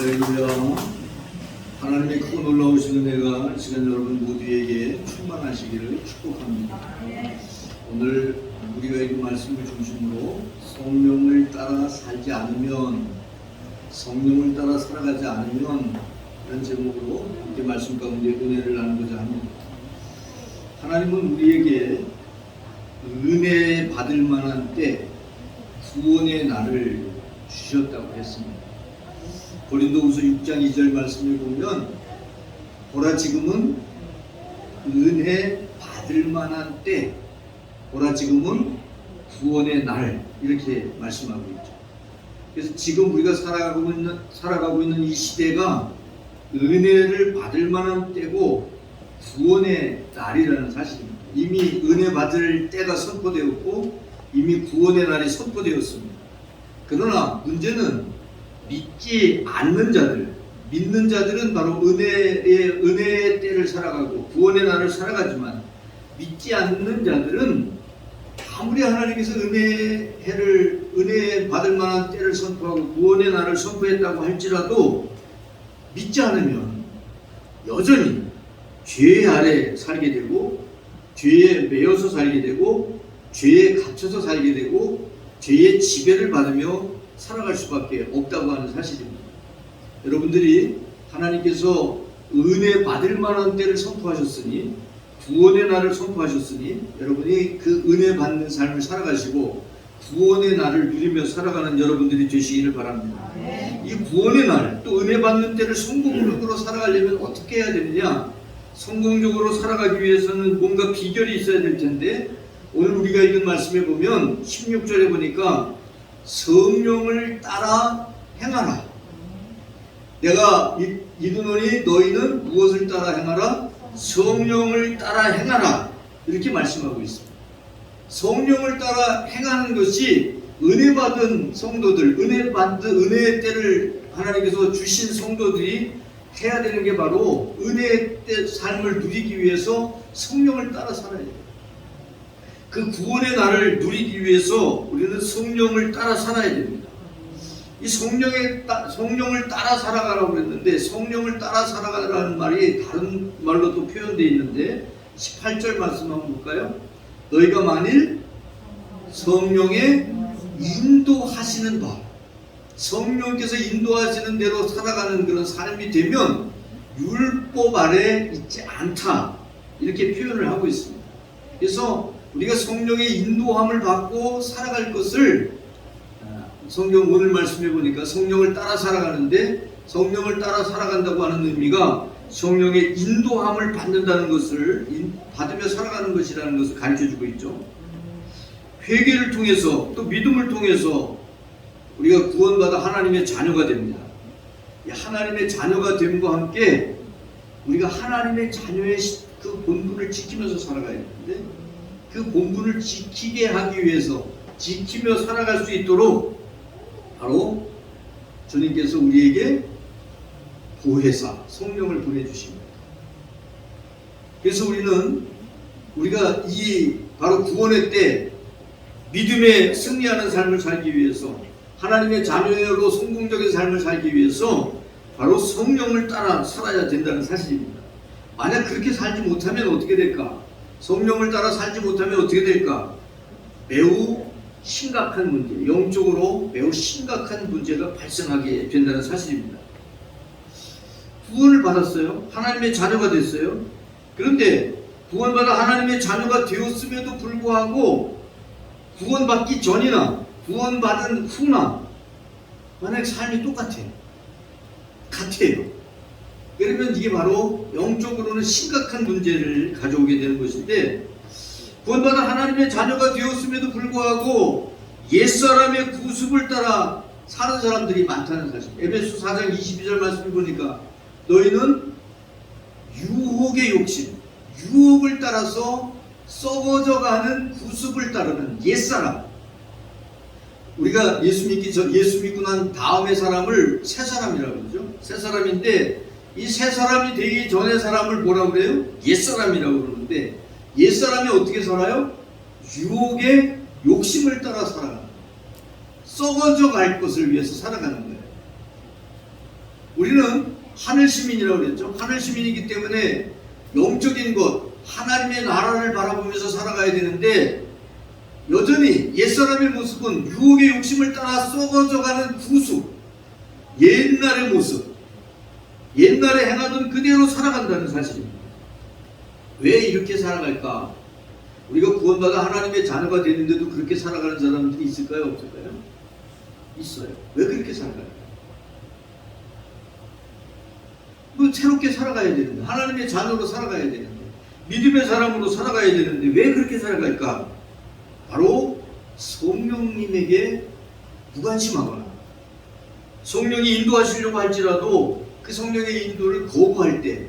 할렐루야. 하나님의 크고 놀라우신 은혜가 시간 여러분 모두에게 충만하시기를 축복합니다. 오늘 우리가 이 말씀을 중심으로 성령을 따라 살지 않으면, 성령을 따라 살아가지 않으면, 이런 제목으로 이렇게 말씀 가운데 은혜를 나누고자 합니다. 하나님은 우리에게 은혜 받을 만한 때 구원의 날을 주셨다고 했습니다. 고린도후서 6장 2절 말씀을 보면, 보라 지금은 은혜 받을 만한 때, 보라 지금은 구원의 날, 이렇게 말씀하고 있죠. 그래서 지금 우리가 살아가고 있는 이 시대가 은혜를 받을 만한 때고 구원의 날이라는 사실입니다. 이미 은혜 받을 때가 선포되었고 이미 구원의 날이 선포되었습니다. 그러나 문제는 믿지 않는 자들, 믿는 자들은 바로 은혜의 때를 살아가고 구원의 날을 살아가지만, 믿지 않는 자들은 아무리 하나님께서 은혜 받을 만한 때를 선포하고 구원의 날을 선포했다고 할지라도 믿지 않으면 여전히 죄 아래 살게 되고, 죄에 매여서 살게 되고, 죄에 갇혀서 살게 되고, 죄의 지배를 받으며 살아갈 수밖에 없다고 하는 사실입니다. 여러분들이 하나님께서 은혜 받을 만한 때를 선포하셨으니, 구원의 날을 선포하셨으니, 여러분이 그 은혜 받는 삶을 살아가시고 구원의 날을 누리며 살아가는 여러분들이 되시기를 바랍니다. 이 구원의 날, 또 은혜 받는 때를 성공적으로 살아가려면 어떻게 해야 되느냐? 성공적으로 살아가기 위해서는 뭔가 비결이 있어야 될 텐데, 오늘 우리가 읽은 말씀에 보면 16절에 보니까 성령을 따라 행하라. 내가 이르노니 너희는 무엇을 따라 행하라? 성령을 따라 행하라. 이렇게 말씀하고 있습니다. 성령을 따라 행하는 것이 은혜 받은 성도들, 은혜의 때를 하나님께서 주신 성도들이 해야 되는 게 바로 은혜의 때 삶을 누리기 위해서 성령을 따라 살아야 돼요. 그 구원의 날을 누리기 위해서 우리는 성령을 따라 살아야 됩니다. 이 성령을 따라 살아가라고 했는데, 성령을 따라 살아가라는 말이 다른 말로 또 표현되어 있는데, 18절 말씀 한번 볼까요? 너희가 만일 성령의 인도하시는 바, 성령께서 인도하시는 대로 살아가는 그런 삶이 되면 율법 아래 있지 않다, 이렇게 표현을 하고 있습니다. 그래서 우리가 성령의 인도함을 받고 살아갈 것을, 성경 오늘 말씀해 보니까 성령을 따라 살아가는데, 성령을 따라 살아간다고 하는 의미가 성령의 인도함을 받는다는 것을, 받으며 살아가는 것이라는 것을 가르쳐주고 있죠. 회개를 통해서, 또 믿음을 통해서 우리가 구원받아 하나님의 자녀가 됩니다. 하나님의 자녀가 됨과 함께 우리가 하나님의 자녀의 그 본분을 지키면서 살아가야 되는데, 그 본분을 지키게 하기 위해서, 지키며 살아갈 수 있도록 바로 주님께서 우리에게 보혜사 성령을 보내주십니다. 그래서 우리가 이 바로 구원의 때 믿음에 승리하는 삶을 살기 위해서, 하나님의 자녀로 성공적인 삶을 살기 위해서 바로 성령을 따라 살아야 된다는 사실입니다. 만약 그렇게 살지 못하면 어떻게 될까? 성령을 따라 살지 못하면 어떻게 될까? 매우 심각한 문제, 영적으로 매우 심각한 문제가 발생하게 된다는 사실입니다. 구원을 받았어요. 하나님의 자녀가 됐어요. 그런데 구원받아 하나님의 자녀가 되었음에도 불구하고 구원받기 전이나 구원받은 후나 만약 삶이 같아요. 그러면 이게 바로 영적으로는 심각한 문제를 가져오게 되는 것인데, 구원받아 하나님의 자녀가 되었음에도 불구하고 옛사람의 구습을 따라 사는 사람들이 많다는 사실. 에베소 4장 22절 말씀을 보니까 너희는 유혹의 욕심, 유혹을 따라서 썩어져가는 구습을 따르는 옛사람, 우리가 예수 믿고 난 다음의 사람을 새 사람이라고 그러죠. 새 사람인데, 이 새 사람이 되기 전의 사람을 뭐라고 그래요? 옛사람이라고 그러는데, 옛사람이 어떻게 살아요? 유혹의 욕심을 따라 살아가는 거예요. 썩어져 갈 것을 위해서 살아가는 거예요. 우리는 하늘 시민이라고 그랬죠. 하늘 시민이기 때문에 영적인 것, 하나님의 나라를 바라보면서 살아가야 되는데 여전히 옛사람의 모습은 유혹의 욕심을 따라 썩어져가는 구속, 옛날의 모습, 옛날에 행하던 그대로 살아간다는 사실입니다. 왜 이렇게 살아갈까? 우리가 구원받아 하나님의 자녀가 되는데도 그렇게 살아가는 사람들이 있을까요? 없을까요? 있어요. 왜 그렇게 살아갈까요? 뭐 새롭게 살아가야 되는데, 하나님의 자녀로 살아가야 되는데, 믿음의 사람으로 살아가야 되는데 왜 그렇게 살아갈까? 바로 성령님에게 무관심하거나 성령이 인도하시려고 할지라도 그 성령의 인도를 거부할 때,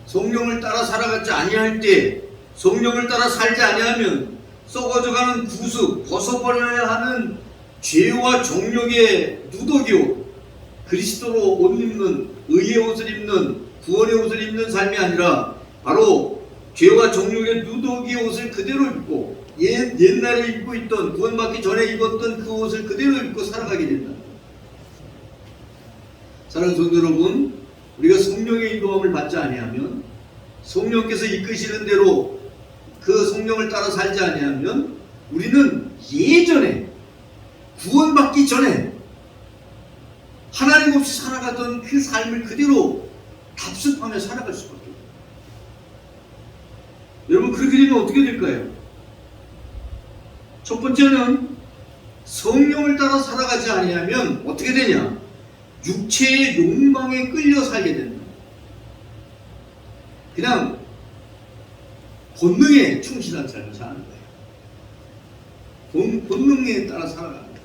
성령을 따라 살아가지 아니할 때, 성령을 따라 살지 아니하면 썩어져가는 구습, 벗어버려야 하는 죄와 정욕의 누더기 옷, 그리스도로 옷 입는, 의의 옷을 입는, 구원의 옷을 입는 삶이 아니라 바로 죄와 정욕의 누더기 옷을 그대로 입고 옛날에 입고 있던, 구원받기 전에 입었던 그 옷을 그대로 입고 살아가게 된다. 사랑하는 성도 여러분, 우리가 성령의 인도함을 받지 아니하면, 성령께서 이끄시는 대로 그 성령을 따라 살지 아니하면 우리는 예전에 구원받기 전에 하나님 없이 살아가던 그 삶을 그대로 답습하며 살아갈 수밖에 없어요. 여러분, 그렇게 되면 어떻게 될까요? 첫 번째는 성령을 따라 살아가지 아니하면 어떻게 되냐? 육체의 욕망에 끌려 살게 된다. 그냥 본능에 충실한 삶을 사는 거예요. 본능에 따라 살아가는 거예요.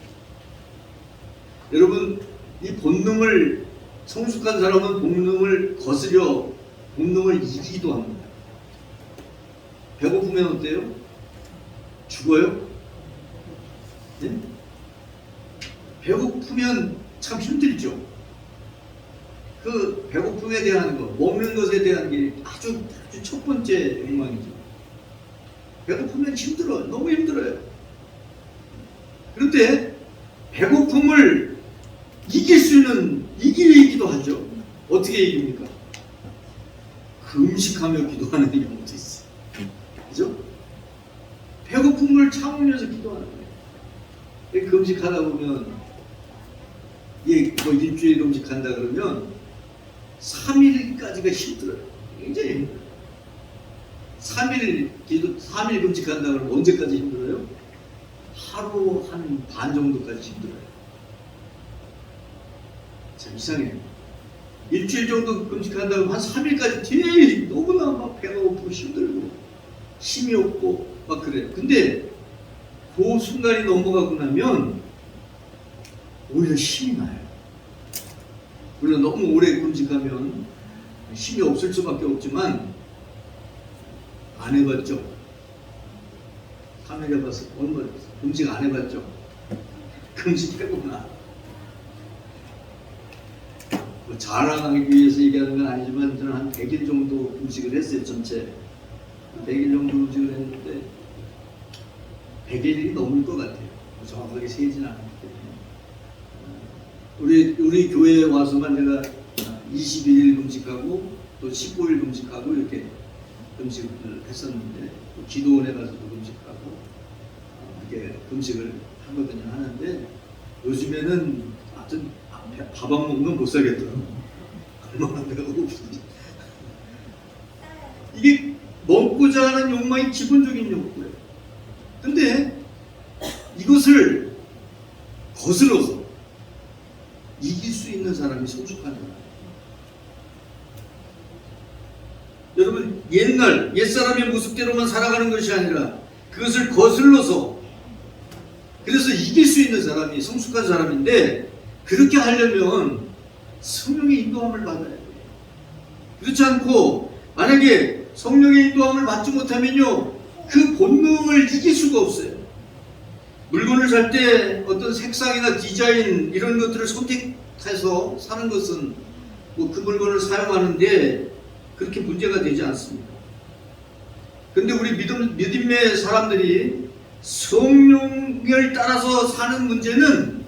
여러분, 이 본능을, 성숙한 사람은 본능을 거스려 본능을 이기기도 합니다. 배고프면 어때요? 죽어요? 네? 배고프면 참 힘들죠. 그 배고픔에 대한 거, 먹는 것에 대한 게 아주 첫 번째 욕망이죠. 배고프면 힘들어요. 너무 힘들어요. 그런데 배고픔을 이길 수 있는, 이기기도 하죠. 어떻게 이깁니까? 금식하며 기도하는 경우도 있어요. 그죠? 배고픔을 참으면서 기도하는 거예요. 금식하다 보면, 뭐 일주일 금식한다 그러면 3일까지가 힘들어요. 굉장히 힘들어요. 3일 금식한다 그러면 언제까지 힘들어요? 하루 한 반 정도까지 힘들어요. 참 이상해요. 일주일 정도 금식한다 그러면 한 3일까지 되게 너무나 막 배가 고프고 힘들고 힘이 없고 막 그래요. 근데 그 순간이 넘어가고 나면 오히려 힘이 나요. 물론 너무 오래 금식하면 힘이 없을 수밖에 없지만 안 해봤죠? 3일 해봤어. 얼마 금식 안 해봤죠? 금식 해보나? 뭐 자랑하기 위해서 얘기하는 건 아니지만 저는 한 100일 정도 금식을 했어요. 전체 100일 정도 금식을 했는데 100일이 넘을 것 같아요. 정확하게 세진 않았기 때문에 우리 교회에 와서만 제가 21일 금식하고 또 15일 금식하고 이렇게 금식을 했었는데 또 기도원에 가서도 금식하고 이렇게 금식을 하거든요. 하는데 요즘에는 하여튼 밥 안 먹으면 못 살겠더라고요. 얼마나 배가 고픈지. 이게 먹고자 하는 욕망이 기본적인 욕구예요. 근데 이것을 거슬러서 이길 수 있는 사람이 성숙한 사람. 여러분, 옛사람의 모습대로만 살아가는 것이 아니라 그것을 거슬러서 그래서 이길 수 있는 사람이 성숙한 사람인데 그렇게 하려면 성령의 인도함을 받아야 돼요. 그렇지 않고 만약에 성령의 인도함을 받지 못하면요 그 본능을 이길 수가 없어요. 물건을 살 때 어떤 색상이나 디자인 이런 것들을 선택해서 사는 것은 뭐 그 물건을 사용하는데 그렇게 문제가 되지 않습니다. 그런데 우리 믿음의 사람들이 성령을 따라서 사는 문제는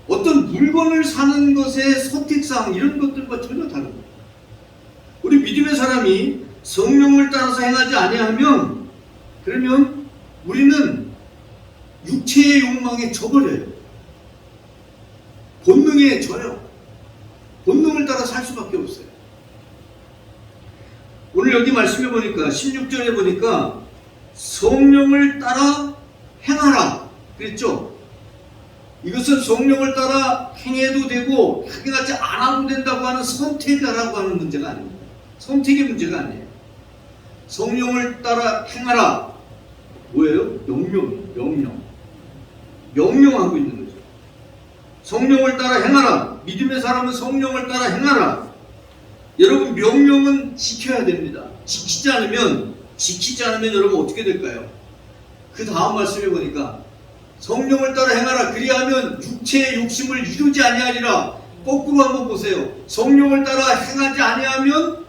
어떤 물건을 사는 것의 선택사항 이런 것들과 전혀 다른 거예요. 우리 믿음의 사람이 성령을 따라서 행하지 아니하면 그러면 우리는 육체의 욕망에 져버려요. 본능에 져요. 본능을 따라 살 수밖에 없어요. 오늘 여기 말씀해 보니까 16절에 보니까 성령을 따라 행하라 그랬죠. 이것은 성령을 따라 행해도 되고 행하지 않아도 된다고 하는 선택하라고 하는 문제가 아닙니다. 선택의 문제가 아니에요. 성령을 따라 행하라 뭐예요? 명령하고 있는 거죠. 성령을 따라 행하라. 믿음의 사람은 성령을 따라 행하라. 여러분 명령은 지켜야 됩니다. 지키지 않으면 여러분 어떻게 될까요? 그 다음 말씀해 보니까 성령을 따라 행하라. 그리하면 육체의 욕심을 이루지 아니하리라. 거꾸로 한번 보세요. 성령을 따라 행하지 아니하면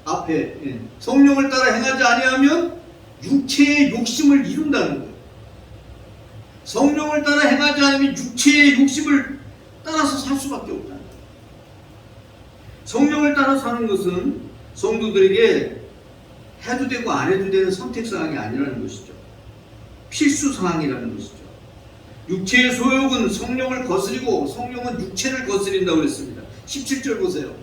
앞에 성령을 따라 행하지 아니하면 육체의 욕심을 이룬다는 거예요. 성령을 따라 행하지 않으면 육체의 욕심을 따라서 살 수밖에 없다는 거예요. 성령을 따라 사는 것은 성도들에게 해도 되고 안 해도 되는 선택사항이 아니라는 것이죠. 필수사항이라는 것이죠. 육체의 소욕은 성령을 거스리고 성령은 육체를 거스린다고 그랬습니다. 17절 보세요.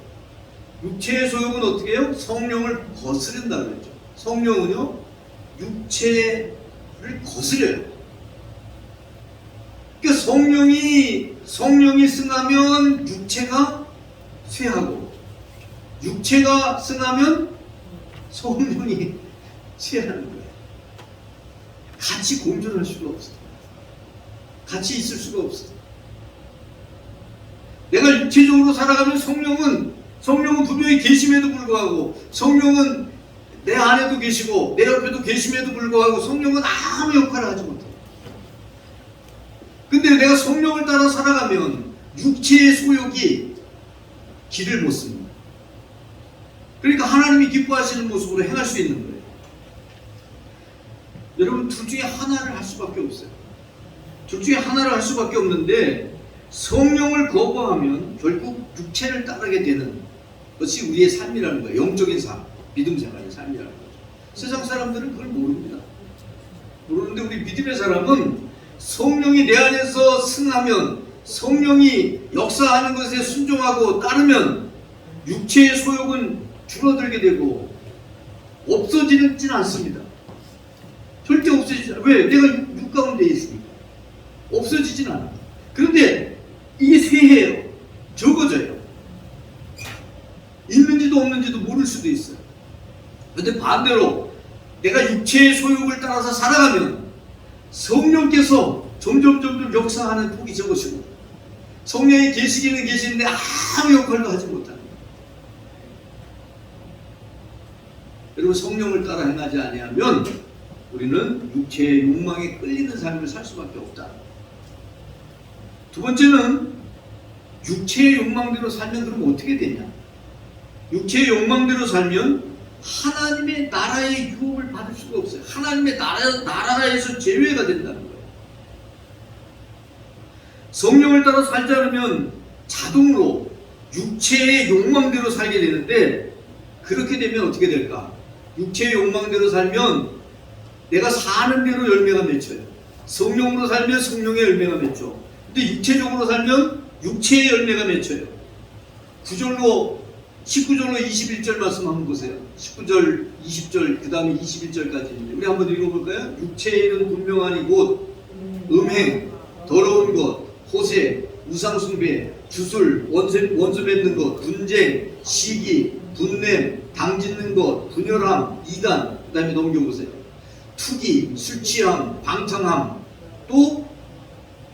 육체의 소욕은 어떻게 해요? 성령을 거스른다고 그랬죠. 성령은요 육체를 거스려요. 그러니까 성령이 승하면 육체가 쇠하고 육체가 승하면 성령이 쇠하는 거예요. 같이 공존할 수가 없어요. 같이 있을 수가 없어요. 내가 육체적으로 살아가면 성령은 분명히 계심에도 불구하고 성령은 내 안에도 계시고 내 옆에도 계심에도 불구하고 성령은 아무 역할을 하지 못해요. 근데 내가 성령을 따라 살아가면 육체의 소욕이 길을 못 씁니다. 그러니까 하나님이 기뻐하시는 모습으로 행할 수 있는 거예요. 여러분 둘 중에 하나를 할 수밖에 없어요. 둘 중에 하나를 할 수밖에 없는데 성령을 거부하면 결국 육체를 따르게 되는 것이 우리의 삶이라는 거예요. 영적인 삶, 믿음 생활의 삶이라는 거죠. 세상 사람들은 그걸 모릅니다. 모르는데 우리 믿음의 사람은 성령이 내 안에서 승하면 성령이 역사하는 것에 순종하고 따르면 육체의 소욕은 줄어들게 되고 없어지진 않습니다. 절대 없어지지 않아요. 왜? 내가 육 가운데 있으니까. 없어지진 않아요. 그런데 이게 쇠해요. 적어져요. 있는지도 없는지도 모를 수도 있어요. 그런데 반대로 내가 육체의 소욕을 따라서 살아가면 성령께서 점점 역사하는 폭이 적어지고 성령이 계시기는 계시는데 아무 역할도 하지 못합니다. 여러분 성령을 따라 행하지 아니하면 우리는 육체의 욕망에 끌리는 삶을 살 수밖에 없다. 두 번째는 육체의 욕망대로 살면 그럼 어떻게 되냐? 육체의 욕망대로 살면 하나님의 나라의 유업을 받을 수가 없어요. 하나님의 나라에서 제외가 된다는 거예요. 성령을 따라 살지 않으면 자동으로 육체의 욕망대로 살게 되는데 그렇게 되면 어떻게 될까? 육체의 욕망대로 살면 내가 사는 대로 열매가 맺혀요. 성령으로 살면 성령의 열매가 맺혀. 근데 육체적으로 살면 육체의 열매가 맺혀요. 19절로 21절 말씀 한번 보세요. 19절, 20절, 그 다음에 21절까지 우리 한번 읽어볼까요? 육체의 일은 분명하니 곧 음행, 더러운 것, 호세, 우상숭배, 주술, 원수 맺는 것, 분쟁, 시기, 분냄, 당짓는 것, 분열함, 이단, 그 다음에 넘겨보세요. 투기, 술취함, 방탕함, 또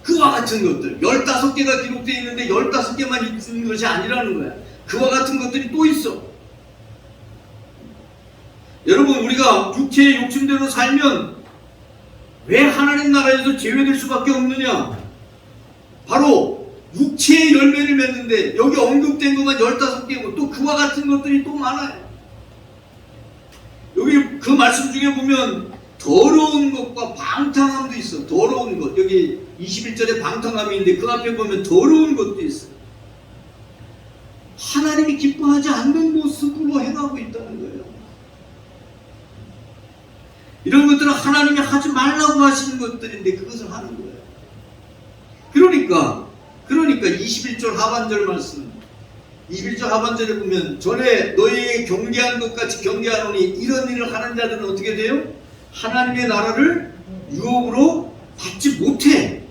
그와 같은 것들 15개가 기록되어 있는데 15개만 있는 것이 아니라는 거야. 그와 같은 것들이 또 있어. 여러분 우리가 육체의 욕심대로 살면 왜 하나님 나라에서 제외될 수밖에 없느냐? 바로 육체의 열매를 맺는데 여기 언급된 것만 15개고 또 그와 같은 것들이 또 많아요. 여기 그 말씀 중에 보면 더러운 것과 방탕함도 있어. 더러운 것. 여기 21절에 방탕함이 있는데 그 앞에 보면 더러운 것도 있어요. 하나님이 기뻐하지 않는 모습으로 행하고 있다는 거예요. 이런 것들은 하나님이 하지 말라고 하시는 것들인데 그것을 하는 거예요. 그러니까 21절 하반절 말씀, 21절 하반절에 보면 전에 너희에게 경계한 것 같이 경계하노니 이런 일을 하는 자들은 어떻게 돼요? 하나님의 나라를 유업으로 받지 못해.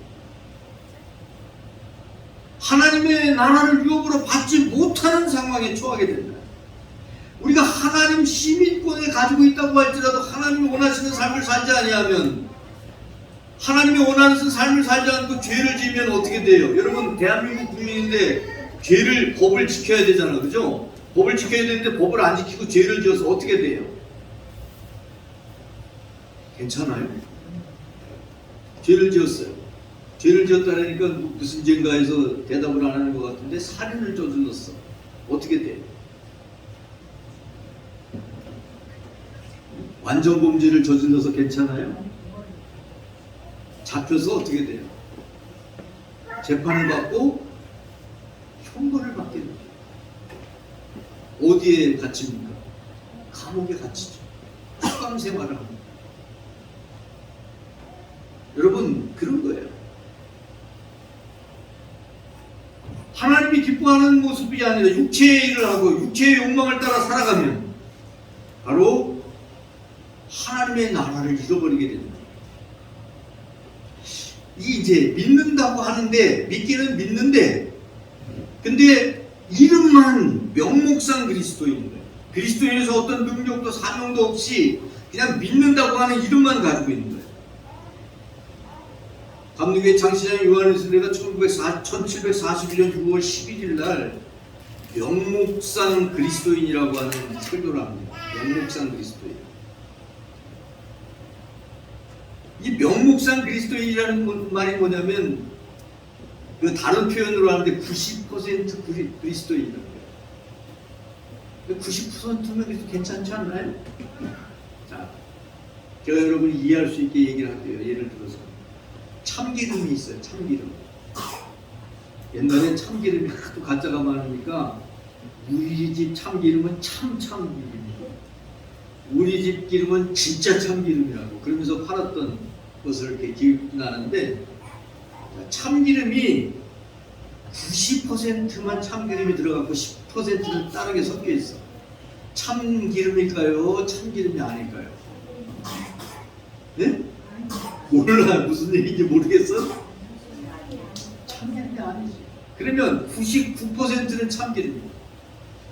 하나님의 나라를 유업으로 받지 못하는 상황에 처하게 된다. 우리가 하나님 시민권을 가지고 있다고 할지라도 하나님이 원하시는 삶을 살지 아니하면, 하나님이 원하는 삶을 살지 않고 죄를 지으면 어떻게 돼요? 여러분, 대한민국 국민인데 법을 지켜야 되잖아요. 그죠? 법을 지켜야 되는데 법을 안 지키고 죄를 지어서 어떻게 돼요? 괜찮아요? 죄를 지었어요. 죄를 지었다니까 무슨 죄인가에서 대답을 안 하는 것 같은데 살인을 저질렀어. 어떻게 돼? 완전 범죄를 저질러서 괜찮아요? 잡혀서 어떻게 돼요? 재판을 받고 형벌을 받게 돼요. 어디에 갇힙니까? 감옥에 갇히죠. 수감 생활을 합니다. 여러분, 그런 거예요. 하나님이 기뻐하는 모습이 아니라 육체의 일을 하고 육체의 욕망을 따라 살아가면 바로 하나님의 나라를 잃어버리게 됩니다. 이제 믿는다고 하는데, 믿기는 믿는데, 근데 이름만 명목상 그리스도인인 거예요. 그리스도인에서 어떤 능력도 사명도 없이 그냥 믿는다고 하는 이름만 가지고 있는 거예요. 감리교회 장시장 요한일서가 1741년 6월 11일 날 명목상 그리스도인이라고 하는 설교를 합니다. 명목상 그리스도인. 이 명목상 그리스도인이라는 말이 뭐냐면, 그 다른 표현으로 하는데 90% 그리스도인이라고 해요. 90%면 그래도 괜찮지 않나요? 자, 제가 여러분이 이해할 수 있게 얘기를 할게요. 예를 들어서 참기름이 있어요. 참기름. 옛날엔 참기름이 하도 가짜가 많으니까 우리 집 참기름은 참기름이고 우리 집 기름은 진짜 참기름이라고 그러면서 팔았던 것을 이렇게 기억나는데, 참기름이 90%만 참기름이 들어가고 10%는 다른 게 섞여 있어. 참기름일까요? 참기름이 아닐까요? 네? 몰라. 무슨 얘기인지 모르겠어? 참기름이 아니지. 그러면 99%는 참기름이고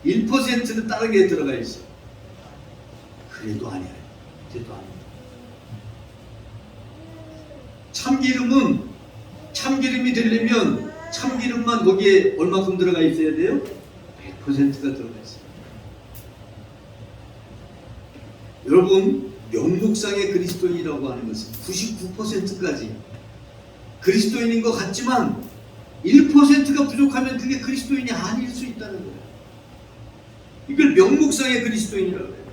1%는 다른 게 들어가 있어. 그래도 아니야. 그래도 아니야. 참기름이 되려면 참기름만 거기에 얼마큼 들어가 있어야 돼요? 100%가 들어가 있어요. 여러분, 명목상의 그리스도인이라고 하는 것은 99%까지 그리스도인인 것 같지만 1%가 부족하면 그게 그리스도인이 아닐 수 있다는 거예요. 이걸 명목상의 그리스도인이라고 해요.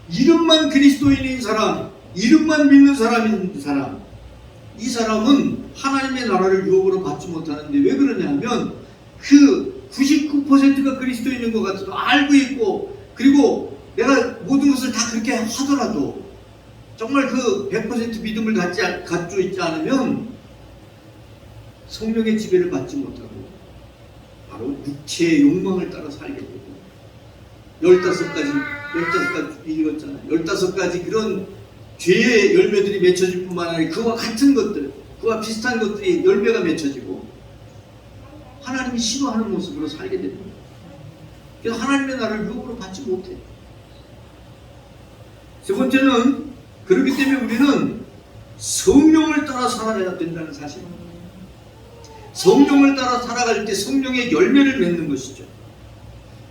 이름만 그리스도인인 사람, 이름만 믿는 사람, 이 사람은 하나님의 나라를 유업으로 받지 못하는데, 왜 그러냐면 그 99%가 그리스도인인 것 같아도 알고 있고, 그리고 내가 모든 것을 다 그렇게 하더라도 정말 그 100% 믿음을 갖고 있지 않으면 성령의 지배를 받지 못하고 바로 육체의 욕망을 따라 살게 되고, 15가지 읽었잖아요. 15가지 그런 죄의 열매들이 맺혀질 뿐만 아니라 그와 같은 것들, 그와 비슷한 것들이 열매가 맺혀지고 하나님이 싫어하는 모습으로 살게 됩니다. 그래서 하나님의 나라를 유업으로 받지 못해요. 세 번째는, 그렇기 때문에 우리는 성령을 따라 살아야 된다는 사실입니다. 성령을 따라 살아갈 때 성령의 열매를 맺는 것이죠.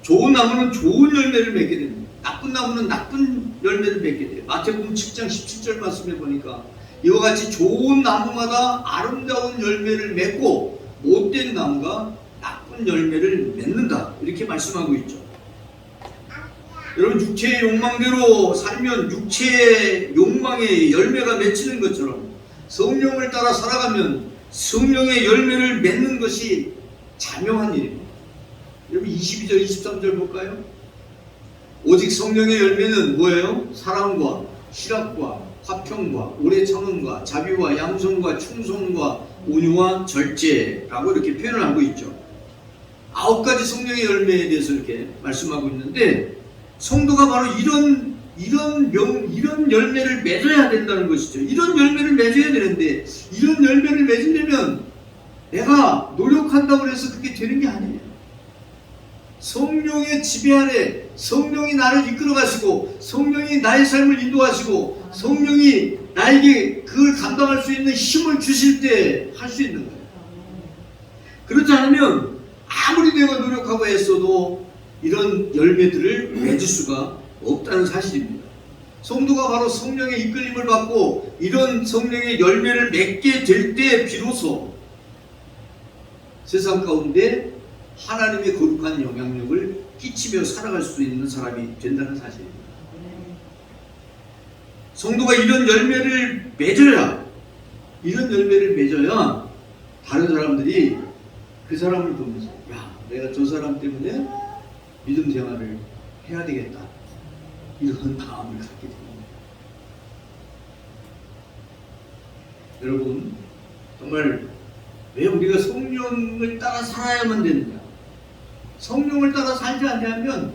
좋은 나무는 좋은 열매를 맺게 됩니다. 나쁜 나무는 나쁜 열매를 맺게 돼요. 마태복음 7장 17절 말씀에 보니까 이와 같이 좋은 나무마다 아름다운 열매를 맺고 못된 나무가 나쁜 열매를 맺는다, 이렇게 말씀하고 있죠. 여러분, 육체의 욕망대로 살면 육체의 욕망의 열매가 맺히는 것처럼 성령을 따라 살아가면 성령의 열매를 맺는 것이 자명한 일입니다. 여러분 22절 23절 볼까요? 오직 성령의 열매는 뭐예요? 사랑과 희락과 화평과 오래 참음과 자비와 양선과 충성과 온유와 절제라고 이렇게 표현을 하고 있죠. 9가지 성령의 열매에 대해서 이렇게 말씀하고 있는데, 성도가 바로 이런 열매를 맺어야 된다는 것이죠. 이런 열매를 맺어야 되는데, 이런 열매를 맺으려면 내가 노력한다고 해서 그게 되는 게 아니에요. 성령의 지배 아래 성령이 나를 이끌어 가시고, 성령이 나의 삶을 인도하시고, 성령이 나에게 그걸 감당할 수 있는 힘을 주실 때 할 수 있는 거예요. 그렇지 않으면 아무리 내가 노력하고 애써도 이런 열매들을 맺을 수가 없다는 사실입니다. 성도가 바로 성령의 이끌림을 받고 이런 성령의 열매를 맺게 될 때 비로소 세상 가운데 하나님의 거룩한 영향력을 끼치며 살아갈 수 있는 사람이 된다는 사실입니다. 성도가 이런 열매를 맺어야 다른 사람들이 그 사람을 보면서, 야, 내가 저 사람 때문에 믿음 생활을 해야 되겠다, 이런 마음을 갖게 됩니다. 여러분, 정말 왜 우리가 성령을 따라 살아야만 되느냐? 성령을 따라 살지 않으면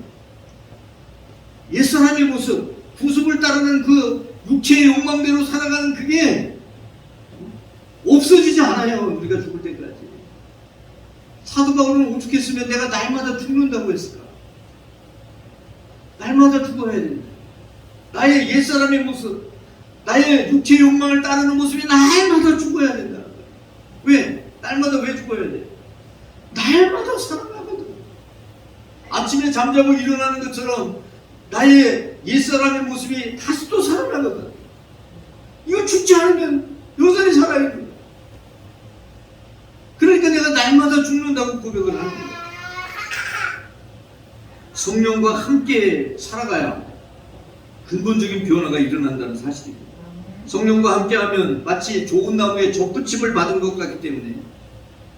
옛사람의 모습, 구습을 따르는 그 육체의 욕망대로 살아가는 그게 없어지지 않아요. 우리가 죽을 때까지. 사도 바울은 오죽했으면 내가 날마다 죽는다고 했을까? 날마다 죽어야 된다. 나의 옛사람의 모습, 나의 육체의 욕망을 따르는 모습이 날마다 죽어야 된다. 왜? 날마다 왜 죽어야 돼? 날마다 살아나거든. 아침에 잠자고 일어나는 것처럼 나의 옛사람의 모습이 다시 또 살아나거든. 이거 죽지 않으면 여전히 살아야 돼. 그러니까 내가 날마다 죽는다고 고백을 하는 거야. 성령과 함께 살아가야 근본적인 변화가 일어난다는 사실입니다. 성령과 함께하면 마치 좋은 나무에 젖붙임을 받은 것 같기 때문에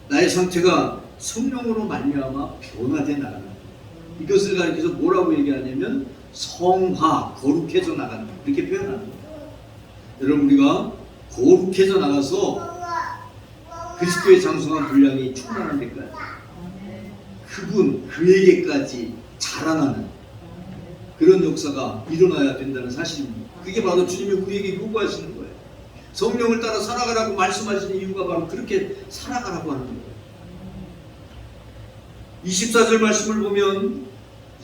나의 상태가 성령으로 말미암아 변화돼 나가는 거예요. 이것을 가리켜서 뭐라고 얘기하냐면 성화, 거룩해져 나간다, 이렇게 표현합니다. 여러분, 우리가 거룩해져 나가서 그리스도의 장성한 분량이 충만한 데까지, 그에게까지 자라나는 그런 역사가 일어나야 된다는 사실입니다. 그게 바로 주님이 우리에게 요구하시는 거예요. 성령을 따라 살아가라고 말씀하시는 이유가 바로 그렇게 살아가라고 하는 거예요. 24절 말씀을 보면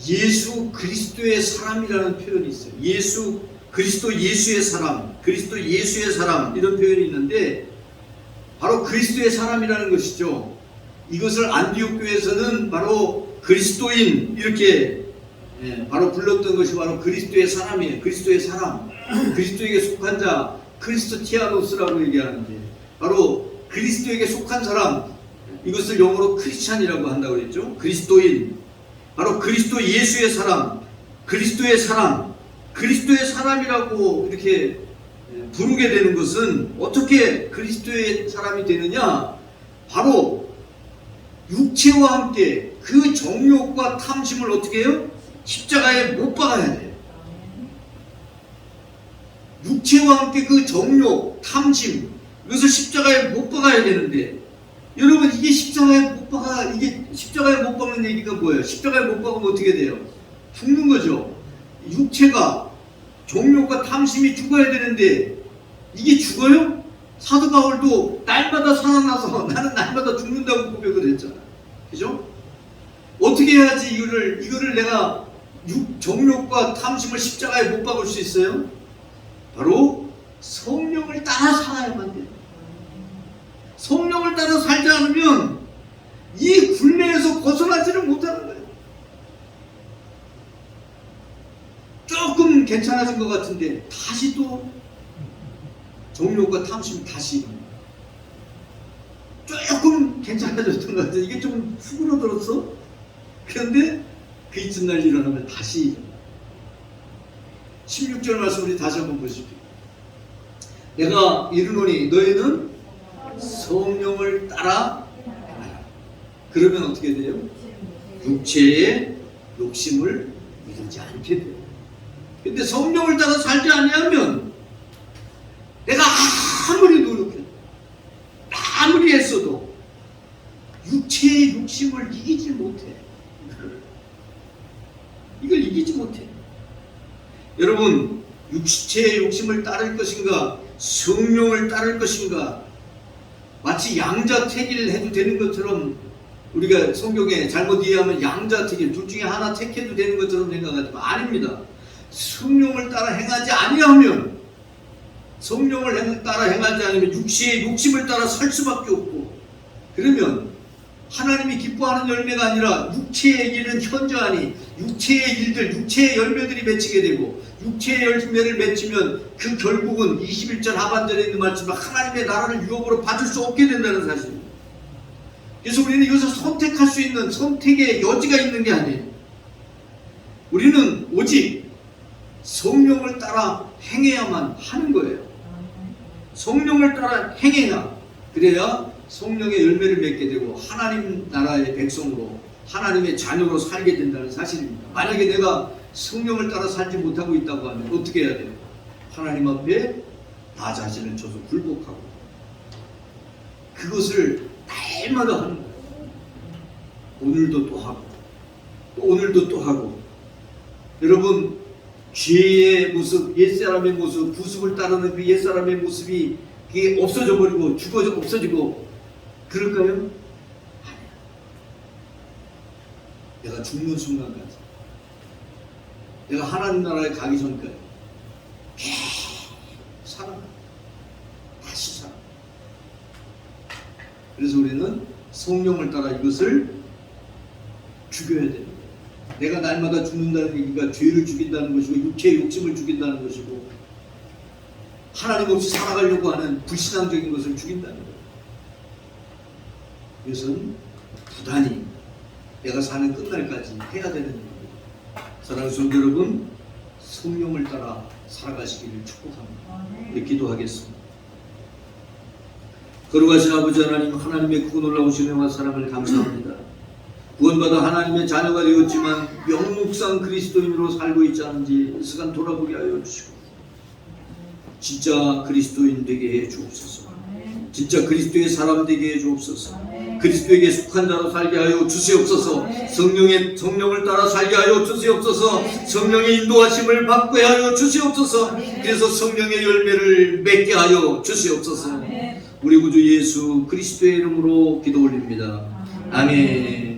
예수 그리스도의 사람이라는 표현이 있어요. 그리스도 예수의 사람, 그리스도 예수의 사람, 이런 표현이 있는데 바로 그리스도의 사람이라는 것이죠. 이것을 안디옥 교회에서는 바로 그리스도인, 이렇게 바로 불렀던 것이 바로 그리스도의 사람이에요. 그리스도의 사람, 그리스도에게 속한 자, 크리스토티아노스라고 얘기하는데, 바로 그리스도에게 속한 사람, 이것을 영어로 크리스찬이라고 한다고 그랬죠. 그리스도인, 바로 그리스도 예수의 사람, 그리스도의 사람, 그리스도의 사람이라고 이렇게 부르게 되는 것은 어떻게 그리스도의 사람이 되느냐? 바로 육체와 함께 그 정욕과 탐심을 어떻게 해요? 십자가에 못 박아야 돼요. 육체와 함께 그 정욕, 탐심, 이것을 십자가에 못 박아야 되는데, 여러분, 이게 십자가에 못 박는 얘기가 뭐예요? 십자가에 못 박으면 어떻게 돼요? 죽는 거죠. 육체가, 정욕과 탐심이 죽어야 되는데 이게 죽어요? 사도 바울도 날마다 살아나서 나는 날마다 죽는다고 고백을 했잖아. 그죠? 어떻게 해야지 이거를 내가 정욕과 탐심을 십자가에 못 박을 수 있어요? 바로 성령을 따라 살아야만 돼요. 성령을 따라 살지 않으면 이 굴레에서 벗어나지를 못하는 거예요. 조금 괜찮아진 것 같은데 다시 또 정욕과 탐심이 다시 일어납니다. 조금 괜찮아졌던 것 같은데 이게 좀 수그러들었어? 그런데 그 이튿날 일어나면 다시 일어납니다. 16절 말씀 우리 다시 한번 보십시오. 내가 이르노니 너희는 성령을 따라 행하라. 그러면 어떻게 돼요? 육체의 욕심을 이루지 않게 돼요. 근데 성령을 따라 살지 아니하면 내가 아무리 노력해도 아무리 애써도 육체의 욕심을 이기지 못해. 이걸 이기지 못해. 여러분, 육체의 욕심을 따를 것인가 성령을 따를 것인가, 마치 양자택일을 해도 되는 것처럼 우리가 성경에 잘못 이해하면 양자택일 둘 중에 하나 택해도 되는 것처럼 생각하지만 아닙니다. 성령을 따라 행하지 아니하면, 성령을 따라 행하지 않으면 육체의 욕심을 따라 살 수밖에 없고, 그러면 하나님이 기뻐하는 열매가 아니라 육체의 일은 현저하니 육체의 일들, 육체의 열매들이 맺히게 되고, 육체의 열매를 맺히면 그 결국은 21절 하반절에 있는 말씀은 하나님의 나라를 유업으로 받을 수 없게 된다는 사실입니다. 그래서 우리는 이것을 선택할 수 있는 선택의 여지가 있는 게 아니에요. 우리는 오직 성령을 따라 행해야만 하는 거예요. 성령을 따라 행해야, 그래야 성령의 열매를 맺게 되고 하나님 나라의 백성으로, 하나님의 자녀로 살게 된다는 사실입니다. 만약에 내가 성령을 따라 살지 못하고 있다고 하면 어떻게 해야 돼요? 하나님 앞에 나 자신을 줘서 굴복하고, 그것을 날마다 하는 거예요. 오늘도 또 하고, 또 오늘도 또 하고. 여러분, 죄의 모습, 옛사람의 모습, 구습을 따르는 그 옛사람의 모습이 그게 없어져 버리고 죽어져 없어지고 그럴까요? 아니야. 내가 죽는 순간까지, 내가 하나님 나라에 가기 전까지 계속 살아가. 다시 살아. 그래서 우리는 성령을 따라 이것을 죽여야 됩니다. 내가 날마다 죽는다는 얘기가 죄를 죽인다는 것이고 육체의 욕심을 죽인다는 것이고 하나님 없이 살아가려고 하는 불신앙적인 것을 죽인다는 거예요. 이것은 부단히 내가 사는 끝날까지 해야 되는 일입니다. 사랑하는 성도 여러분, 성령을 따라 살아가시기를 축복합니다. 우리 기도하겠습니다. 거룩하신 아버지 하나님, 하나님의 크고 놀라우신 은혜와 사랑을 감사합니다. 구원받아 하나님의 자녀가 되었지만 명목상 그리스도인으로 살고 있지 않은지 이 시간 돌아보게 하여 주시고 진짜 그리스도인 되게 해 주옵소서. 진짜 그리스도의 사람 되게 해 주옵소서. 그리스도에게 속한 자로 살게 하여 주시옵소서. 성령을 따라 살게 하여 주시옵소서. 성령의 인도하심을 받게 하여 주시옵소서. 그래서 성령의 열매를 맺게 하여 주시옵소서. 우리 구주 예수 그리스도의 이름으로 기도 올립니다. 아멘.